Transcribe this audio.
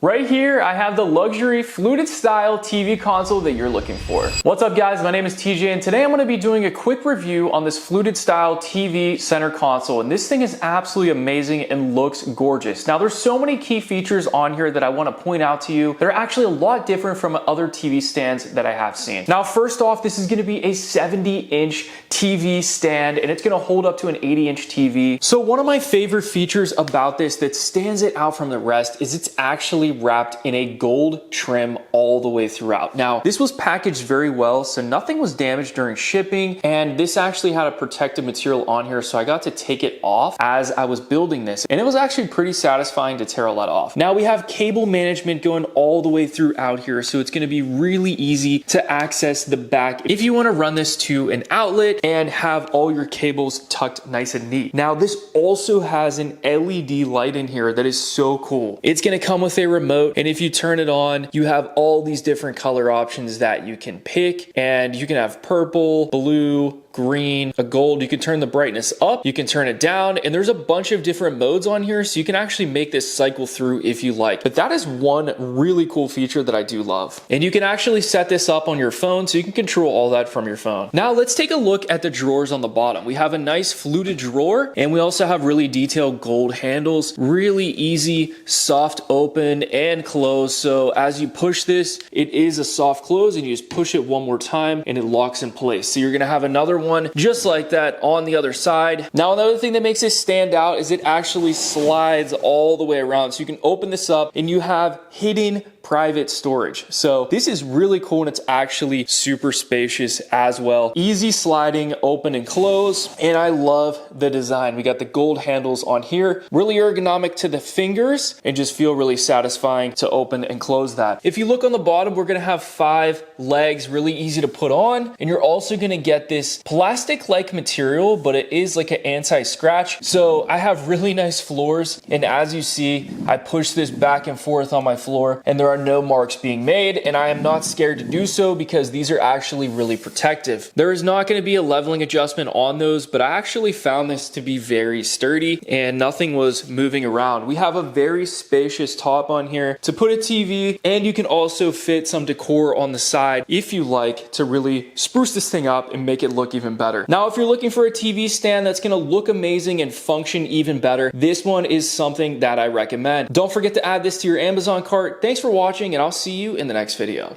Right here, I have the luxury fluted style TV console that you're looking for. What's up guys, my name is TJ and today I'm gonna be doing a quick review on this fluted style TV center console, and this thing is absolutely amazing and looks gorgeous. Now there's so many key features on here that I wanna point out to you that are actually a lot different from other TV stands that I have seen. Now first off, this is gonna be a 70-inch TV stand and it's gonna hold up to an 80-inch TV. So one of my favorite features about this that stands it out from the rest is it's actually wrapped in a gold trim all the way throughout. Now, this was packaged very well, so nothing was damaged during shipping, and this actually had a protective material on here, so I got to take it off as I was building this, and it was actually pretty satisfying to tear a lot off. Now, we have cable management going all the way throughout here, so it's gonna be really easy to access the back if you wanna run this to an outlet and have all your cables tucked nice and neat. Now, this also has an LED light in here that is so cool. It's gonna come with a remote, and if you turn it on, you have all these different color options that you can pick, and you can have purple, blue, green, a gold. You can turn the brightness up, you can turn it down, and there's a bunch of different modes on here, so you can actually make this cycle through if you like. But that is one really cool feature that I do love. And you can actually set this up on your phone, so you can control all that from your phone. Now let's take a look at the drawers on the bottom. We have a nice fluted drawer, and we also have really detailed gold handles, really easy, soft open and close. So as you push this, it is a soft close, and you just push it one more time and it locks in place. So you're gonna have another one just like that on the other side. Now another thing that makes this stand out is it actually slides all the way around, so you can open this up and you have hidden private storage. So this is really cool, and it's actually super spacious as well. Easy sliding, open and close, and I love the design. We got the gold handles on here, really ergonomic to the fingers, and just feel really satisfying to open and close that. If you look on the bottom, we're gonna have 5 legs, really easy to put on, and you're also gonna get this plastic-like material, but it is like an anti-scratch. So I have really nice floors, and as you see, I push this back and forth on my floor, and there are no marks being made, and I am not scared to do so because these are actually really protective. There is not going to be a leveling adjustment on those, but I actually found this to be very sturdy and nothing was moving around. We have a very spacious top on here to put a TV, and you can also fit some decor on the side if you like to really spruce this thing up and make it look even better. Now, if you're looking for a TV stand that's going to look amazing and function even better, this one is something that I recommend. Don't forget to add this to your Amazon cart. Thanks for watching, and I'll see you in the next video.